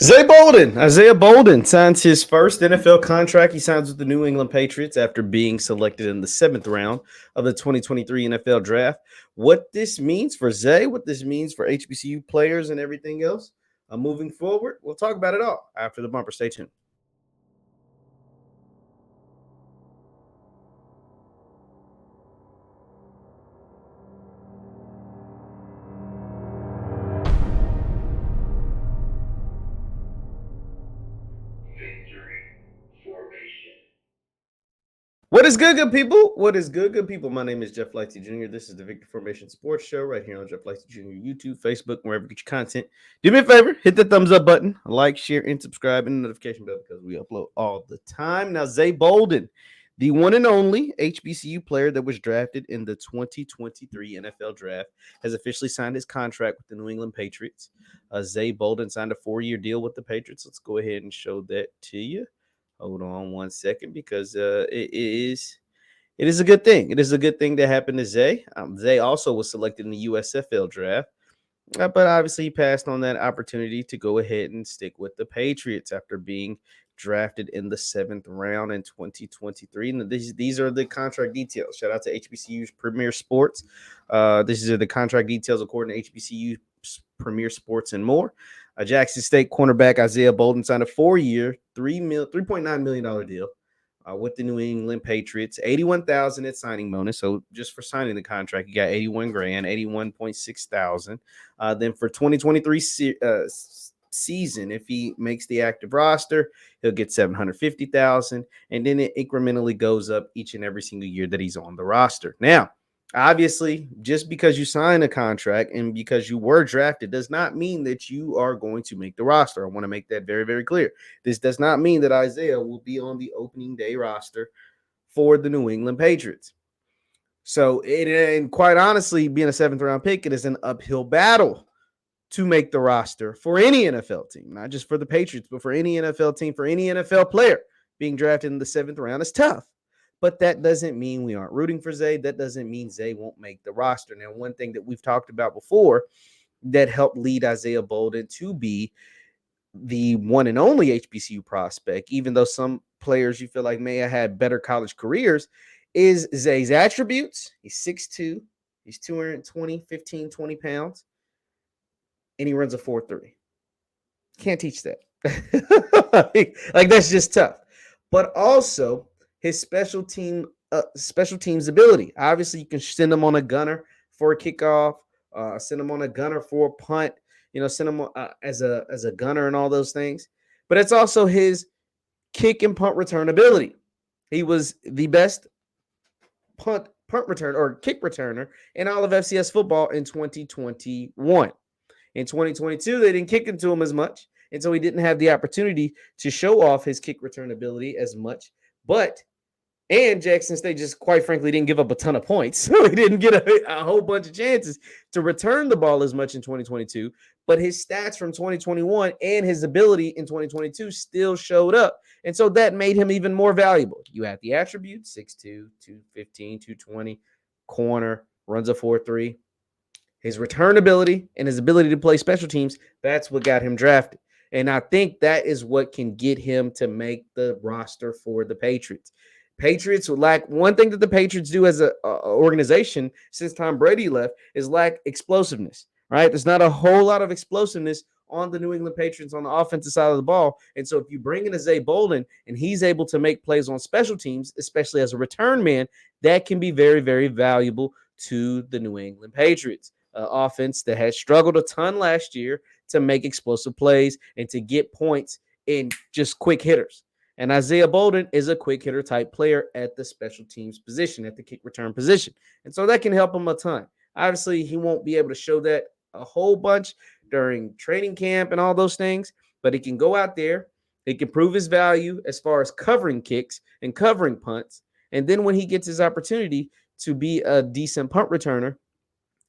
Isaiah Bolden signs his first NFL contract. He signs with the New England Patriots after being selected in the 7th round of the 2023 NFL Draft. What this means for Zay, what this means for HBCU players and everything else moving forward, we'll talk about it all after the bumper. Stay tuned. What is good, good people? What is good, good people? My name is JeffLightsyJr. This is the Victory Formation Sports Show right here on JeffLightsJr. YouTube, Facebook, wherever you get your content. Do me a favor, hit the thumbs up button, like, share, and subscribe, and the notification bell because we upload all the time. Now, Zay Bolden, the one and only HBCU player that was drafted in the 2023 NFL Draft, has officially signed his contract with the New England Patriots. Zay Bolden signed a 4-year deal with the Patriots. Let's go ahead and show that to you. Hold on one second because it is a good thing. It is a good thing that happened to Zay. Zay also was selected in the USFL draft, but obviously he passed on that opportunity to go ahead and stick with the Patriots after being drafted in the 7th round in 2023. And these are the contract details. Shout out to HBCU's Premier Sports. These are the contract details according to HBCU Premier Sports and more. Jackson State cornerback Isaiah Bolden signed a 4-year, $3.9 million deal with the New England Patriots. $81,000 at signing bonus. So just for signing the contract, you got $81,000, $81,600. Then for 2023 season, if he makes the active roster, he'll get $750,000, and then it incrementally goes up each and every single year that he's on the roster. Now, obviously, just because you sign a contract and because you were drafted does not mean that you are going to make the roster. I want to make that very, very clear. This does not mean that Isaiah will be on the opening day roster for the New England Patriots. So, and quite honestly, being a 7th-round pick, it is an uphill battle to make the roster for any NFL team, not just for the Patriots, but for any NFL team, for any NFL player being drafted in the 7th round is tough. But that doesn't mean we aren't rooting for Zay. That doesn't mean Zay won't make the roster. Now, one thing that we've talked about before that helped lead Isaiah Bolden to be the one and only HBCU prospect, even though some players you feel like may have had better college careers, is Zay's attributes. He's 6'2", he's 15, 20 pounds, and he runs a 4.3. Can't teach that. Like, that's just tough. But also, his special teams ability. Obviously, you can send him on a gunner for a kickoff, send him on a gunner for a punt, send him as a gunner and all those things. But it's also his kick and punt return ability. He was the best punt return or kick returner in all of FCS football in 2021. In 2022, they didn't kick into him as much, and so he didn't have the opportunity to show off his kick return ability as much. And Jackson State just, quite frankly, didn't give up a ton of points. So he didn't get a whole bunch of chances to return the ball as much in 2022. But his stats from 2021 and his ability in 2022 still showed up. And so that made him even more valuable. You had the attributes, 6'2", 215, 220, corner, runs a 4.3. His return ability and his ability to play special teams, that's what got him drafted. And I think that is what can get him to make the roster for the Patriots. Patriots lack one thing that the Patriots do as an organization since Tom Brady left is lack explosiveness, right? There's not a whole lot of explosiveness on the New England Patriots on the offensive side of the ball. And so if you bring in a Zay Bolden and he's able to make plays on special teams, especially as a return man, that can be very, very valuable to the New England Patriots. Offense that has struggled a ton last year to make explosive plays and to get points in just quick hitters. And Isaiah Bolden is a quick hitter type player at the special teams position, at the kick return position. And so that can help him a ton. Obviously, he won't be able to show that a whole bunch during training camp and all those things, but he can go out there. He can prove his value as far as covering kicks and covering punts. And then when he gets his opportunity to be a decent punt returner,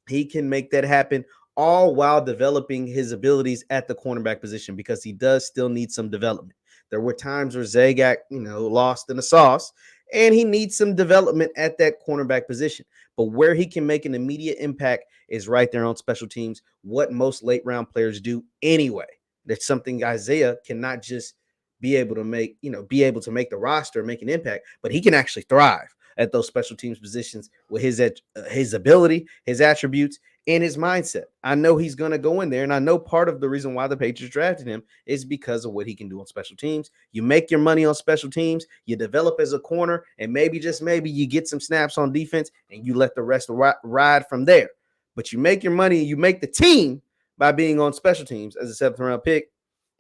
he can make that happen, all while developing his abilities at the cornerback position, because he does still need some development. There were times where Zay got, lost in the sauce, and he needs some development at that cornerback position. But where he can make an immediate impact is right there on special teams, what most late round players do anyway. That's something Isaiah cannot just be able to make, be able to make the roster, make an impact, but he can actually thrive at those special teams positions with his ability, his attributes, and his mindset. I know he's going to go in there, and I know part of the reason why the Patriots drafted him is because of what he can do on special teams. You make your money on special teams, you develop as a corner, and maybe, just maybe, you get some snaps on defense, and you let the rest ride from there. But you make your money, and you make the team by being on special teams as a seventh round pick.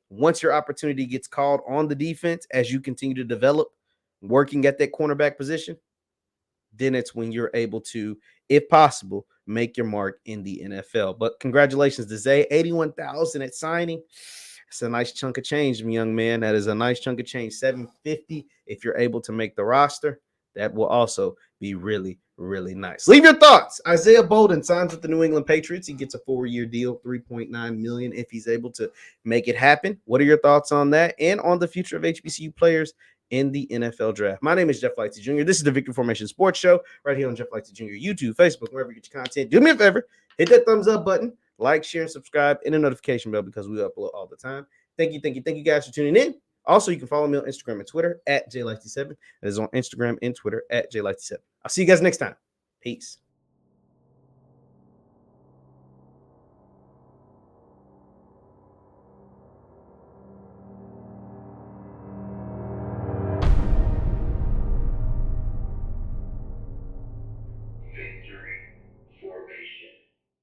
Once your opportunity gets called on the defense, as you continue to develop, working at that cornerback position, then it's when you're able to, if possible, make your mark in the NFL. But congratulations to Zay, 81,000 at signing. It's a nice chunk of change, young man. That is a nice chunk of change. 750 if you're able to make the roster. That will also be really, really nice. Leave your thoughts. Isaiah Bolden signs with the New England Patriots. He gets a 4-year deal, $3.9 million if he's able to make it happen. What are your thoughts on that and on the future of HBCU players in the NFL draft? My name is Jeff Lightsy Jr. This is the Victory Formation Sports Show right here on Jeff Lightsy Jr. YouTube, Facebook, wherever you get your content. Do me a favor, hit that thumbs up button, like, share, and subscribe, and the notification bell because we upload all the time. Thank you guys for tuning in. Also, you can follow me on Instagram and Twitter at JLightsy7. That is on Instagram and Twitter at JLightsy7. I'll see you guys next time. Peace.